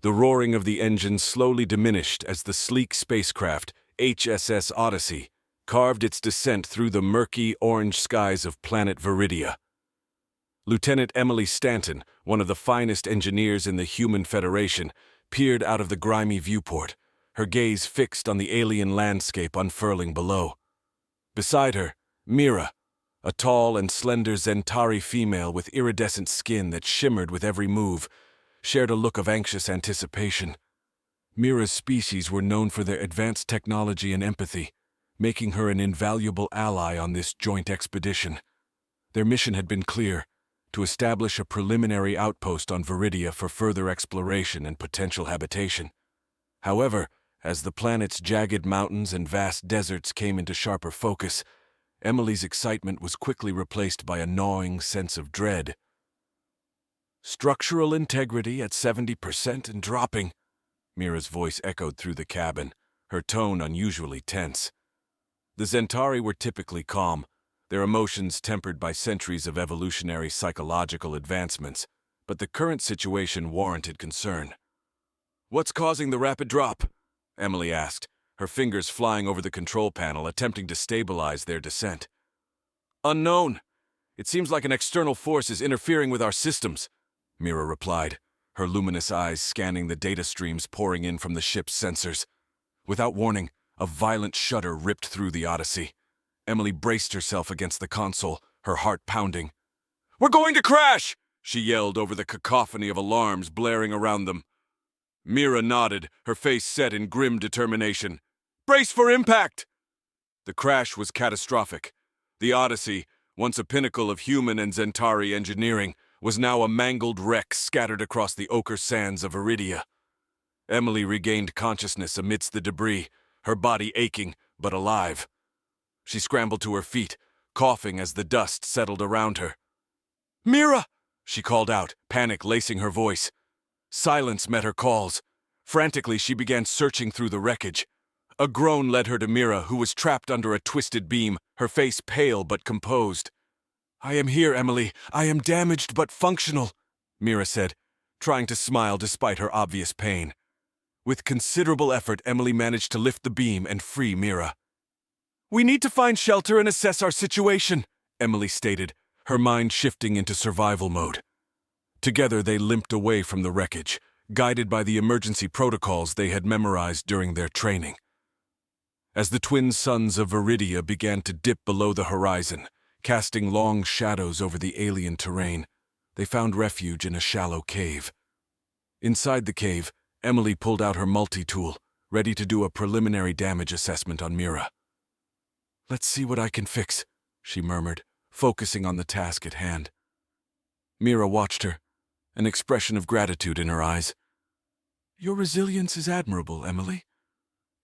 The roaring of the engine slowly diminished as the sleek spacecraft, HSS Odyssey, carved its descent through the murky orange skies of planet Viridia. Lieutenant Emily Stanton, one of the finest engineers in the Human Federation, peered out of the grimy viewport, her gaze fixed on the alien landscape unfurling below. Beside her, Mira, a tall and slender Zentari female with iridescent skin that shimmered with every move, shared a look of anxious anticipation. Mira's species were known for their advanced technology and empathy, making her an invaluable ally on this joint expedition. Their mission had been clear: to establish a preliminary outpost on Viridia for further exploration and potential habitation. However, as the planet's jagged mountains and vast deserts came into sharper focus, Emily's excitement was quickly replaced by a gnawing sense of dread. "Structural integrity at 70% and dropping," Mira's voice echoed through the cabin, her tone unusually tense. The Zentari were typically calm, their emotions tempered by centuries of evolutionary psychological advancements, but the current situation warranted concern. "What's causing the rapid drop?" Emily asked, her fingers flying over the control panel, attempting to stabilize their descent. "Unknown. It seems like an external force is interfering with our systems," Mira replied, her luminous eyes scanning the data streams pouring in from the ship's sensors. Without warning, a violent shudder ripped through the Odyssey. Emily braced herself against the console, her heart pounding. "We're going to crash!" she yelled over the cacophony of alarms blaring around them. Mira nodded, her face set in grim determination. "Brace for impact!" The crash was catastrophic. The Odyssey, once a pinnacle of human and Zentari engineering, was now a mangled wreck scattered across the ochre sands of Viridia. Emily regained consciousness amidst the debris, her body aching but alive. She scrambled to her feet, coughing as the dust settled around her. "Mira!" she called out, panic lacing her voice. Silence met her calls. Frantically, she began searching through the wreckage. A groan led her to Mira, who was trapped under a twisted beam, her face pale but composed. "I am here, Emily. I am damaged but functional," Mira said, trying to smile despite her obvious pain. With considerable effort, Emily managed to lift the beam and free Mira. "We need to find shelter and assess our situation," Emily stated, her mind shifting into survival mode. Together they limped away from the wreckage, guided by the emergency protocols they had memorized during their training. As the twin suns of Viridia began to dip below the horizon, casting long shadows over the alien terrain, they found refuge in a shallow cave. Inside the cave, Emily pulled out her multi-tool, ready to do a preliminary damage assessment on Mira. "Let's see what I can fix," she murmured, focusing on the task at hand. Mira watched her, an expression of gratitude in her eyes. "Your resilience is admirable, Emily.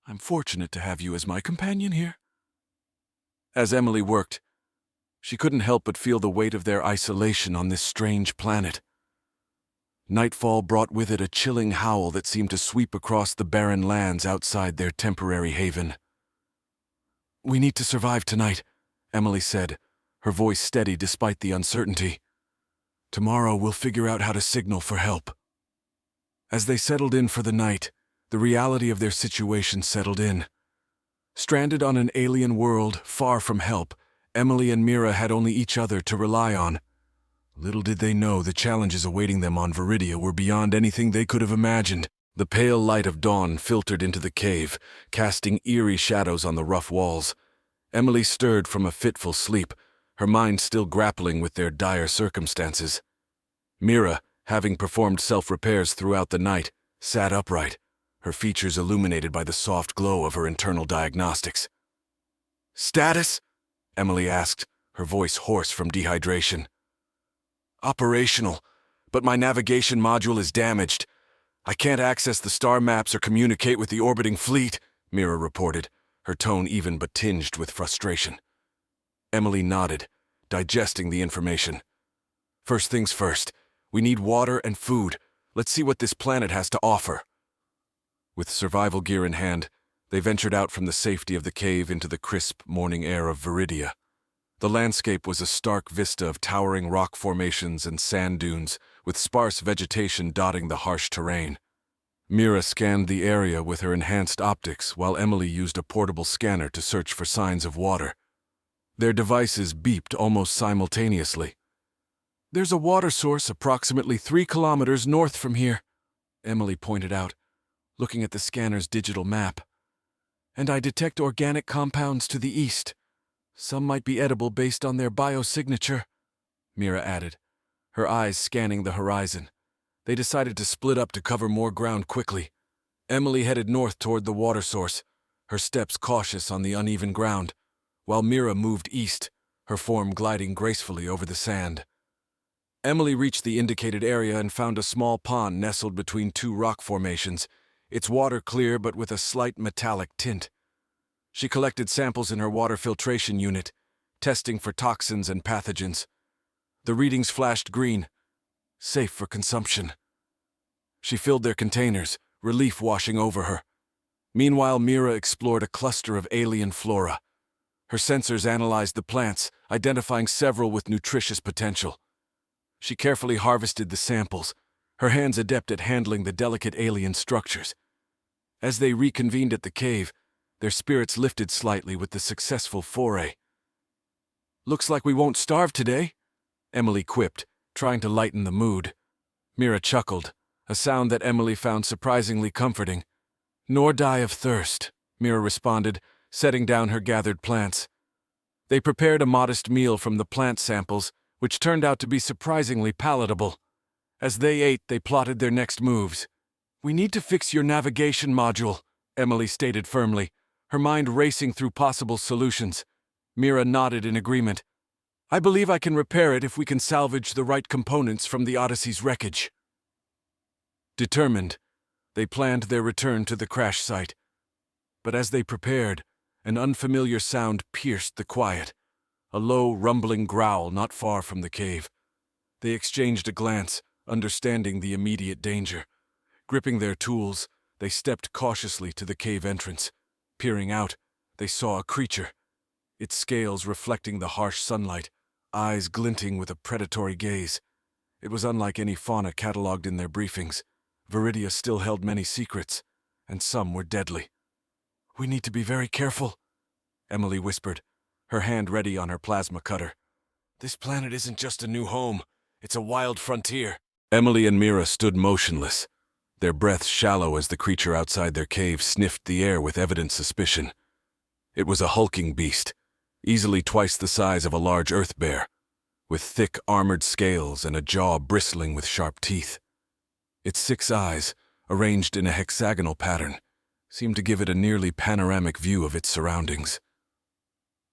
I'm fortunate to have you as my companion here." As Emily worked, she couldn't help but feel the weight of their isolation on this strange planet. Nightfall brought with it a chilling howl that seemed to sweep across the barren lands outside their temporary haven. "We need to survive tonight," Emily said, her voice steady despite the uncertainty. "Tomorrow we'll figure out how to signal for help." As they settled in for the night, the reality of their situation settled in. Stranded on an alien world, far from help, Emily and Mira had only each other to rely on. Little did they know the challenges awaiting them on Viridia were beyond anything they could have imagined. The pale light of dawn filtered into the cave, casting eerie shadows on the rough walls. Emily stirred from a fitful sleep, her mind still grappling with their dire circumstances. Mira, having performed self-repairs throughout the night, sat upright, her features illuminated by the soft glow of her internal diagnostics. "Status?" Emily asked, her voice hoarse from dehydration. "Operational, but my navigation module is damaged. I can't access the star maps or communicate with the orbiting fleet," Mira reported, her tone even but tinged with frustration. Emily nodded, digesting the information. "First things first, we need water and food. Let's see what this planet has to offer." With survival gear in hand, they ventured out from the safety of the cave into the crisp morning air of Viridia. The landscape was a stark vista of towering rock formations and sand dunes, with sparse vegetation dotting the harsh terrain. Mira scanned the area with her enhanced optics while Emily used a portable scanner to search for signs of water. Their devices beeped almost simultaneously. "There's a water source approximately 3 kilometers north from here," Emily pointed out, looking at the scanner's digital map. "And I detect organic compounds to the east. Some might be edible based on their biosignature," Mira added, her eyes scanning the horizon. They decided to split up to cover more ground quickly. Emily headed north toward the water source, her steps cautious on the uneven ground, while Mira moved east, her form gliding gracefully over the sand. Emily reached the indicated area and found a small pond nestled between two rock formations, its water clear but with a slight metallic tint. She collected samples in her water filtration unit, testing for toxins and pathogens. The readings flashed green, safe for consumption. She filled their containers, relief washing over her. Meanwhile, Mira explored a cluster of alien flora. Her sensors analyzed the plants, identifying several with nutritious potential. She carefully harvested the samples, her hands adept at handling the delicate alien structures. As they reconvened at the cave, their spirits lifted slightly with the successful foray. "Looks like we won't starve today," Emily quipped, trying to lighten the mood. Mira chuckled, a sound that Emily found surprisingly comforting. "Nor die of thirst," Mira responded, setting down her gathered plants. They prepared a modest meal from the plant samples, which turned out to be surprisingly palatable. As they ate, they plotted their next moves. "We need to fix your navigation module," Emily stated firmly, her mind racing through possible solutions. Mira nodded in agreement. "I believe I can repair it if we can salvage the right components from the Odyssey's wreckage." Determined, they planned their return to the crash site. But as they prepared, an unfamiliar sound pierced the quiet, a low, rumbling growl not far from the cave. They exchanged a glance, understanding the immediate danger. Gripping their tools, they stepped cautiously to the cave entrance. Peering out, they saw a creature, its scales reflecting the harsh sunlight, eyes glinting with a predatory gaze. It was unlike any fauna cataloged in their briefings. Viridia still held many secrets, and some were deadly. "We need to be very careful," Emily whispered, her hand ready on her plasma cutter. "This planet isn't just a new home, it's a wild frontier." Emily and Mira stood motionless, their breaths shallow as the creature outside their cave sniffed the air with evident suspicion. It was a hulking beast, easily twice the size of a large earth bear, with thick armored scales and a jaw bristling with sharp teeth. Its 6 eyes, arranged in a hexagonal pattern, seemed to give it a nearly panoramic view of its surroundings.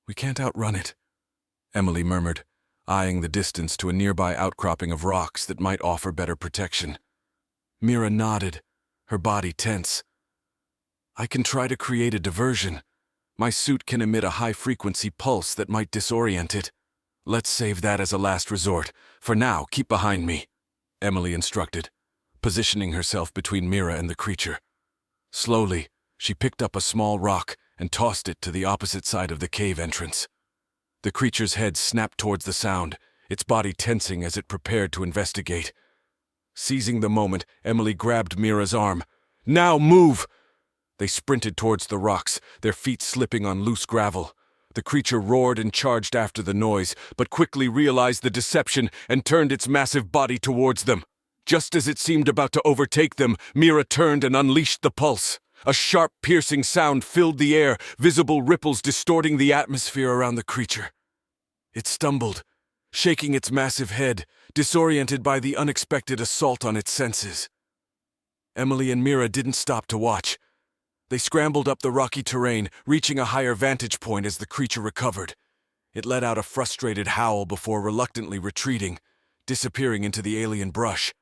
"We can't outrun it," Emily murmured, eyeing the distance to a nearby outcropping of rocks that might offer better protection. Mira nodded, her body tense. "I can try to create a diversion. My suit can emit a high-frequency pulse that might disorient it. Let's save that as a last resort. For now, keep behind me," Emily instructed, positioning herself between Mira and the creature. Slowly, she picked up a small rock and tossed it to the opposite side of the cave entrance. The creature's head snapped towards the sound, its body tensing as it prepared to investigate. Seizing the moment, Emily grabbed Mira's arm. "Now move!" They sprinted towards the rocks, their feet slipping on loose gravel. The creature roared and charged after the noise, but quickly realized the deception and turned its massive body towards them. Just as it seemed about to overtake them, Mira turned and unleashed the pulse. A sharp, piercing sound filled the air, visible ripples distorting the atmosphere around the creature. It stumbled, shaking its massive head, disoriented by the unexpected assault on its senses. Emily and Mira didn't stop to watch. They scrambled up the rocky terrain, reaching a higher vantage point as the creature recovered. It let out a frustrated howl before reluctantly retreating, disappearing into the alien brush.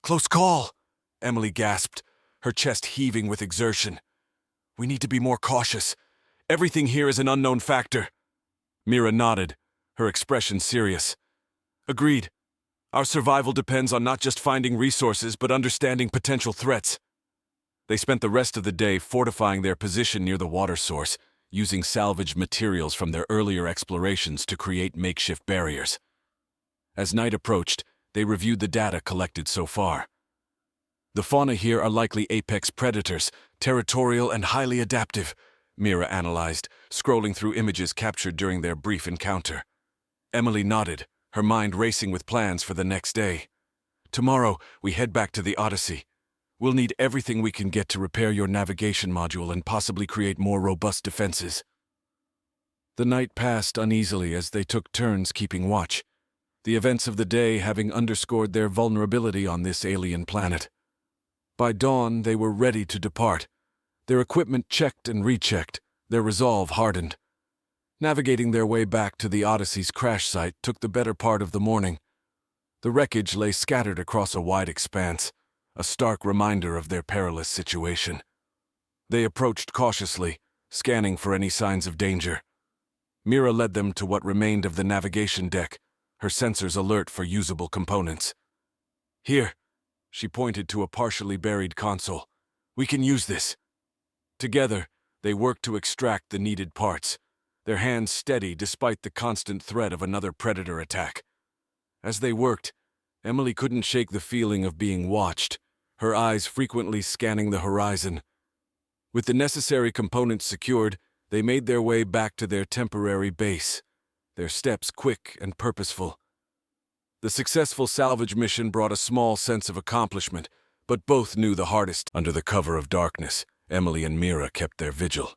"Close call," Emily gasped, her chest heaving with exertion. "We need to be more cautious. Everything here is an unknown factor." Mira nodded, her expression serious. "Agreed. Our survival depends on not just finding resources but understanding potential threats." They spent the rest of the day fortifying their position near the water source, using salvaged materials from their earlier explorations to create makeshift barriers. As night approached, they reviewed the data collected so far. The fauna here are likely apex predators, territorial and highly adaptive, Mira analyzed, scrolling through images captured during their brief encounter. Emily nodded, her mind racing with plans for the next day. Tomorrow, we head back to the Odyssey. We'll need everything we can get to repair your navigation module and possibly create more robust defenses. The night passed uneasily as they took turns keeping watch, the events of the day having underscored their vulnerability on this alien planet. By dawn, they were ready to depart, their equipment checked and rechecked, their resolve hardened. Navigating their way back to the Odyssey's crash site took the better part of the morning. The wreckage lay scattered across a wide expanse, a stark reminder of their perilous situation. They approached cautiously, scanning for any signs of danger. Mira led them to what remained of the navigation deck, her sensors alert for usable components. Here, she pointed to a partially buried console. We can use this. Together, they worked to extract the needed parts, their hands steady despite the constant threat of another predator attack. As they worked, Emily couldn't shake the feeling of being watched, her eyes frequently scanning the horizon. With the necessary components secured, they made their way back to their temporary base, their steps quick and purposeful. The successful salvage mission brought a small sense of accomplishment, but both knew the hardest. Under the cover of darkness, Emily and Mira kept their vigil.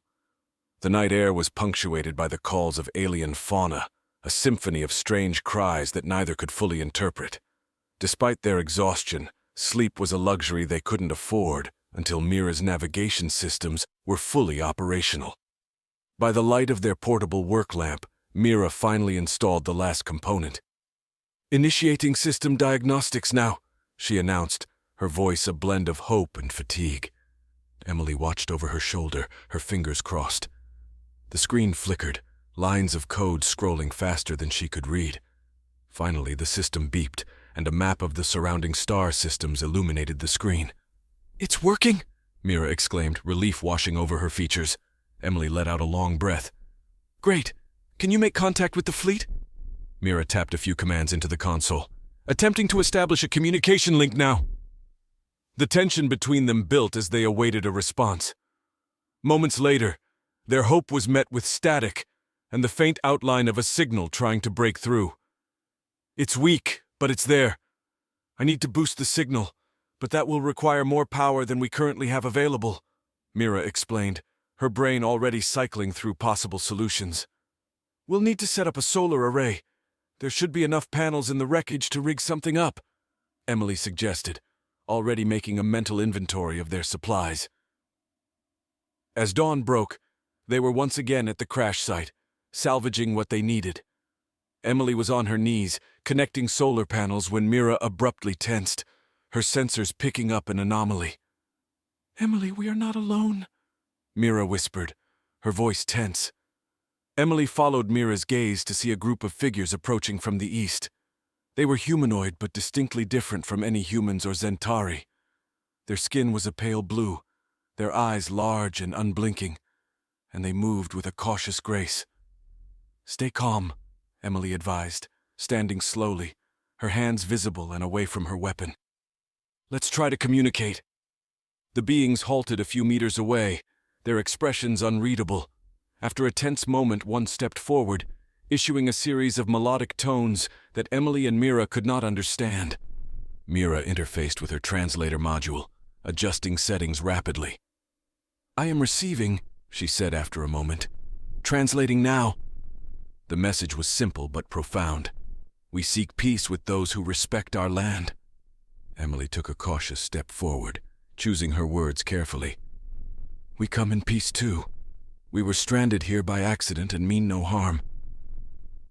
The night air was punctuated by the calls of alien fauna, a symphony of strange cries that neither could fully interpret. Despite their exhaustion, sleep was a luxury they couldn't afford until Mira's navigation systems were fully operational. By the light of their portable work lamp, Mira finally installed the last component. "Initiating system diagnostics now," she announced, her voice a blend of hope and fatigue. Emily watched over her shoulder, her fingers crossed. The screen flickered, lines of code scrolling faster than she could read. Finally, the system beeped, and a map of the surrounding star systems illuminated the screen. "It's working!" Mira exclaimed, relief washing over her features. Emily let out a long breath. "Great! Can you make contact with the fleet?" Mira tapped a few commands into the console. "Attempting to establish a communication link now." The tension between them built as they awaited a response. Moments later, their hope was met with static and the faint outline of a signal trying to break through. "It's weak, but it's there. I need to boost the signal, but that will require more power than we currently have available," Mira explained, her brain already cycling through possible solutions. "We'll need to set up a solar array. There should be enough panels in the wreckage to rig something up," Emily suggested, already making a mental inventory of their supplies. As dawn broke, they were once again at the crash site, salvaging what they needed. Emily was on her knees, connecting solar panels when Mira abruptly tensed, her sensors picking up an anomaly. "Emily, we are not alone," Mira whispered, her voice tense. Emily followed Mira's gaze to see a group of figures approaching from the east. They were humanoid but distinctly different from any humans or Zentari. Their skin was a pale blue, their eyes large and unblinking, and they moved with a cautious grace. "Stay calm," Emily advised, standing slowly, her hands visible and away from her weapon. "Let's try to communicate." The beings halted a few meters away, their expressions unreadable. After a tense moment, one stepped forward, issuing a series of melodic tones that Emily and Mira could not understand. Mira interfaced with her translator module, adjusting settings rapidly. "I am receiving," she said after a moment. "Translating now." The message was simple but profound. "We seek peace with those who respect our land." Emily took a cautious step forward, choosing her words carefully. "We come in peace too. We were stranded here by accident and mean no harm."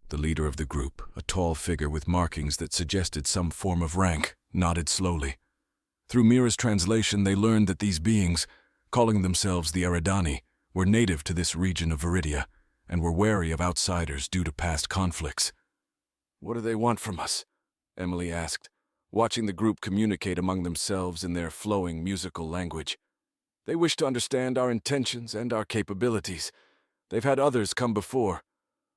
The leader of the group, a tall figure with markings that suggested some form of rank, nodded slowly. Through Mira's translation, they learned that these beings, calling themselves the Eridani, were native to this region of Viridia and were wary of outsiders due to past conflicts. "What do they want from us?" Emily asked, watching the group communicate among themselves in their flowing musical language. "They wish to understand our intentions and our capabilities. They've had others come before,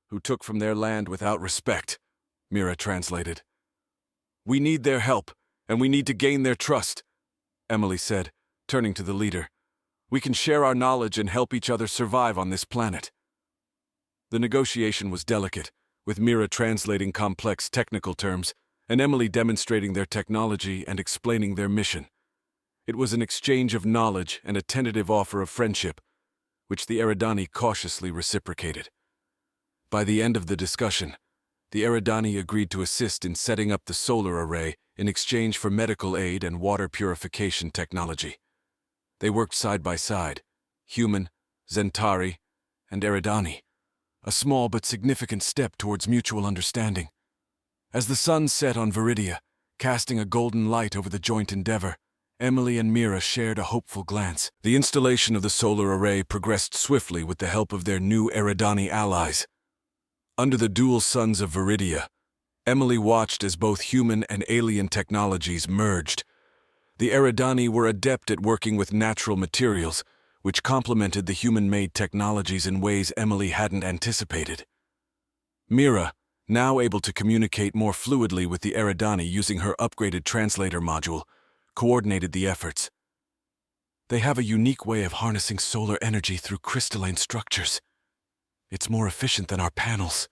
who took from their land without respect," Mira translated. "We need their help, and we need to gain their trust." Emily said, turning to the leader. "We can share our knowledge and help each other survive on this planet." The negotiation was delicate, with Mira translating complex technical terms and Emily demonstrating their technology and explaining their mission. It was an exchange of knowledge and a tentative offer of friendship, which the Eridani cautiously reciprocated. By the end of the discussion, the Eridani agreed to assist in setting up the solar array in exchange for medical aid and water purification technology. They worked side by side, human, Zentari, and Eridani, a small but significant step towards mutual understanding. As the sun set on Viridia, casting a golden light over the joint endeavor, Emily and Mira shared a hopeful glance. The installation of the solar array progressed swiftly with the help of their new Eridani allies. Under the dual suns of Viridia, Emily watched as both human and alien technologies merged. The Eridani were adept at working with natural materials, which complemented the human-made technologies in ways Emily hadn't anticipated. Mira, now able to communicate more fluidly with the Eridani using her upgraded translator module, coordinated the efforts. "They have a unique way of harnessing solar energy through crystalline structures. It's more efficient than our panels.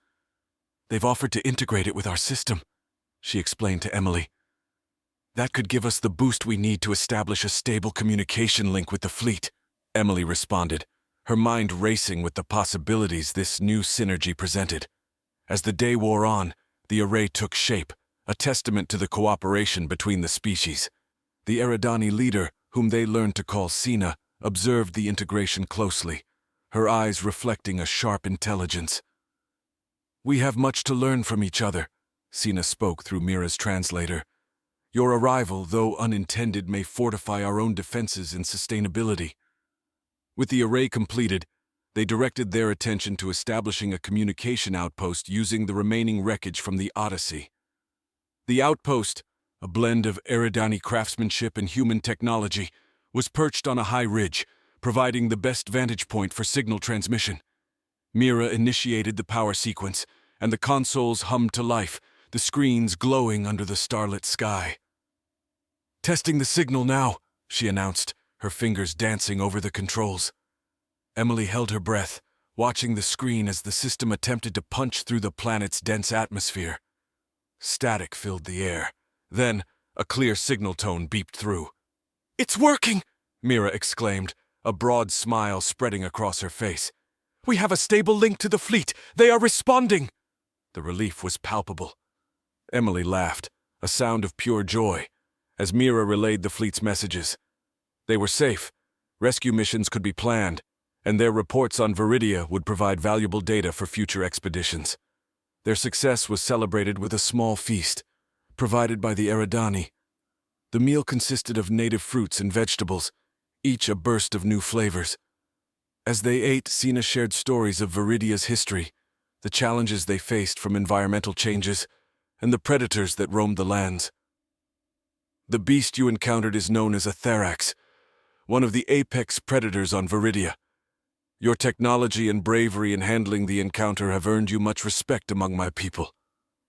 They've offered to integrate it with our system," she explained to Emily. "That could give us the boost we need to establish a stable communication link with the fleet," Emily responded, her mind racing with the possibilities this new synergy presented. As the day wore on, the array took shape, a testament to the cooperation between the species. The Eridani leader, whom they learned to call Sina, observed the integration closely, her eyes reflecting a sharp intelligence. "We have much to learn from each other," Sina spoke through Mira's translator. "Your arrival, though unintended, may fortify our own defenses and sustainability." With the array completed, they directed their attention to establishing a communication outpost using the remaining wreckage from the Odyssey. The outpost, a blend of Eridani craftsmanship and human technology, was perched on a high ridge, providing the best vantage point for signal transmission. Mira initiated the power sequence, and the consoles hummed to life, the screens glowing under the starlit sky. "Testing the signal now," she announced, her fingers dancing over the controls. Emily held her breath, watching the screen as the system attempted to punch through the planet's dense atmosphere. Static filled the air. Then, a clear signal tone beeped through. "It's working!" Mira exclaimed, a broad smile spreading across her face. "We have a stable link to the fleet! They are responding!" The relief was palpable. Emily laughed, a sound of pure joy, as Mira relayed the fleet's messages. They were safe, rescue missions could be planned, and their reports on Viridia would provide valuable data for future expeditions. Their success was celebrated with a small feast, provided by the Eridani. The meal consisted of native fruits and vegetables, each a burst of new flavors. As they ate, Sina shared stories of Viridia's history, the challenges they faced from environmental changes, and the predators that roamed the lands. "The beast you encountered is known as a Therax, one of the apex predators on Viridia. Your technology and bravery in handling the encounter have earned you much respect among my people,"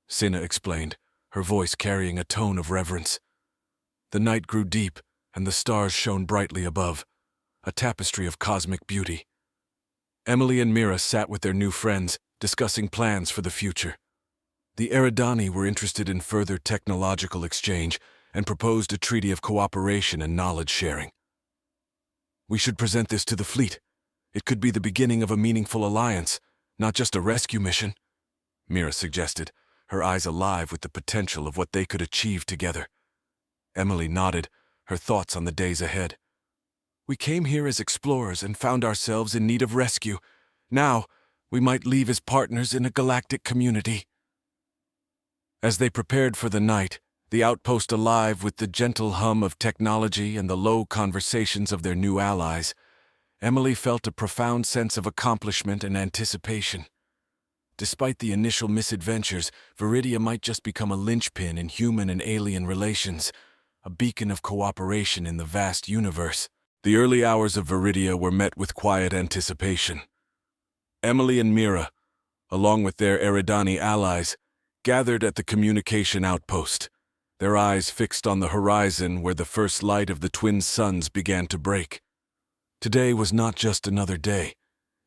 Sina explained, her voice carrying a tone of reverence. The night grew deep, and the stars shone brightly above, a tapestry of cosmic beauty. Emily and Mira sat with their new friends, discussing plans for the future. The Eridani were interested in further technological exchange and proposed a treaty of cooperation and knowledge sharing. "We should present this to the fleet. It could be the beginning of a meaningful alliance, not just a rescue mission," Mira suggested, her eyes alive with the potential of what they could achieve together. Emily nodded, her thoughts on the days ahead. "We came here as explorers and found ourselves in need of rescue. Now, we might leave as partners in a galactic community." As they prepared for the night, the outpost alive with the gentle hum of technology and the low conversations of their new allies, Emily felt a profound sense of accomplishment and anticipation. Despite the initial misadventures, Viridia might just become a linchpin in human and alien relations, a beacon of cooperation in the vast universe. The early hours of Viridia were met with quiet anticipation. Emily and Mira, along with their Eridani allies, gathered at the communication outpost, their eyes fixed on the horizon where the first light of the twin suns began to break. Today was not just another day.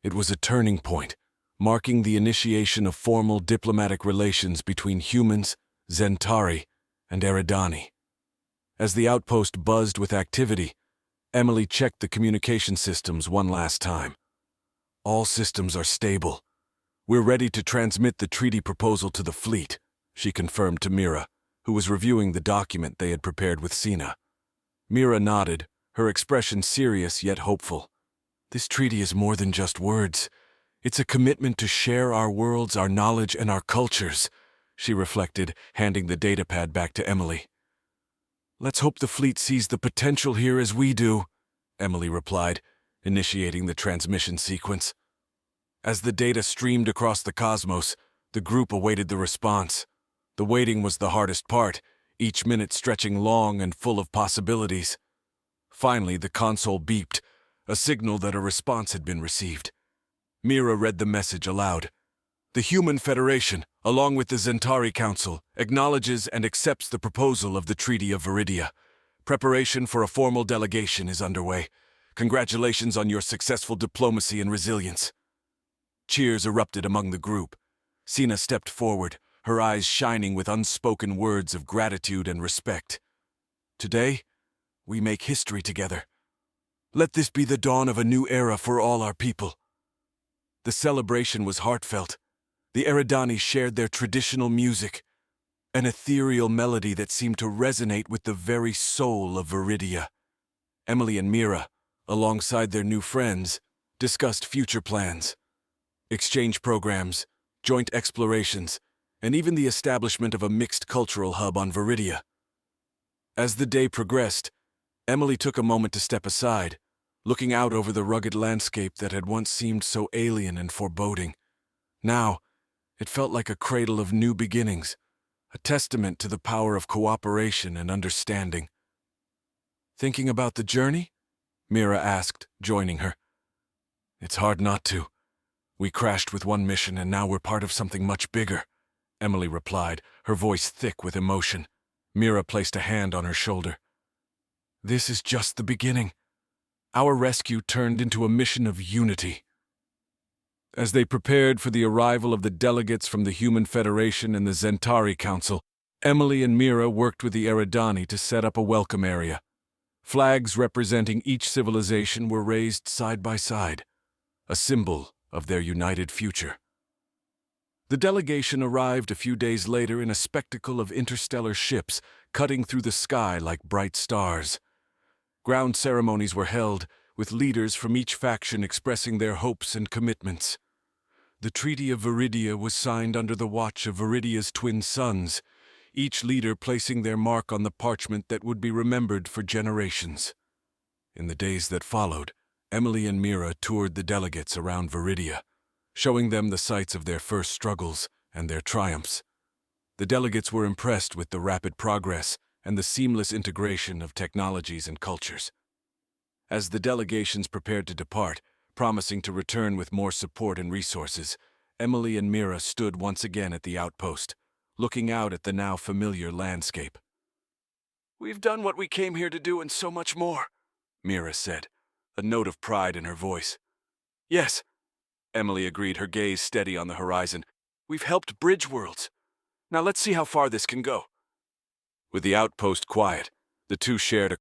It was a turning point, marking the initiation of formal diplomatic relations between humans, Zentari, and Eridani. As the outpost buzzed with activity, Emily checked the communication systems one last time. All systems are stable. We're ready to transmit the treaty proposal to the fleet, she confirmed to Mira, who was reviewing the document they had prepared with Sina. Mira nodded, her expression serious yet hopeful. This treaty is more than just words. It's a commitment to share our worlds, our knowledge, and our cultures, she reflected, handing the datapad back to Emily. Let's hope the fleet sees the potential here as we do, Emily replied, initiating the transmission sequence. As the data streamed across the cosmos, the group awaited the response. The waiting was the hardest part, each minute stretching long and full of possibilities. Finally, the console beeped, a signal that a response had been received. Mira read the message aloud. The Human Federation, along with the Zentari Council, acknowledges and accepts the proposal of the Treaty of Viridia. Preparation for a formal delegation is underway. Congratulations on your successful diplomacy and resilience. Cheers erupted among the group. Sina stepped forward, her eyes shining with unspoken words of gratitude and respect. Today, we make history together. Let this be the dawn of a new era for all our people. The celebration was heartfelt. The Eridani shared their traditional music, an ethereal melody that seemed to resonate with the very soul of Viridia. Emily and Mira, alongside their new friends, discussed future plans, exchange programs, joint explorations, and even the establishment of a mixed cultural hub on Viridia. As the day progressed, Emily took a moment to step aside, looking out over the rugged landscape that had once seemed so alien and foreboding. Now, it felt like a cradle of new beginnings, a testament to the power of cooperation and understanding. Thinking about the journey? Mira asked, joining her. It's hard not to. We crashed with one mission and now we're part of something much bigger, Emily replied, her voice thick with emotion. Mira placed a hand on her shoulder. This is just the beginning. Our rescue turned into a mission of unity. As they prepared for the arrival of the delegates from the Human Federation and the Zentari Council, Emily and Mira worked with the Eridani to set up a welcome area. Flags representing each civilization were raised side by side, a symbol of their united future. The delegation arrived a few days later in a spectacle of interstellar ships cutting through the sky like bright stars. Ground ceremonies were held, with leaders from each faction expressing their hopes and commitments. The Treaty of Viridia was signed under the watch of Viridia's twin sons, each leader placing their mark on the parchment that would be remembered for generations. In the days that followed, Emily and Mira toured the delegates around Viridia, showing them the sites of their first struggles and their triumphs. The delegates were impressed with the rapid progress and the seamless integration of technologies and cultures. As the delegations prepared to depart, promising to return with more support and resources, Emily and Mira stood once again at the outpost, looking out at the now familiar landscape. We've done what we came here to do and so much more, Mira said, a note of pride in her voice. Yes, Emily agreed, her gaze steady on the horizon. We've helped bridge worlds. Now let's see how far this can go. With the outpost quiet, the two shared a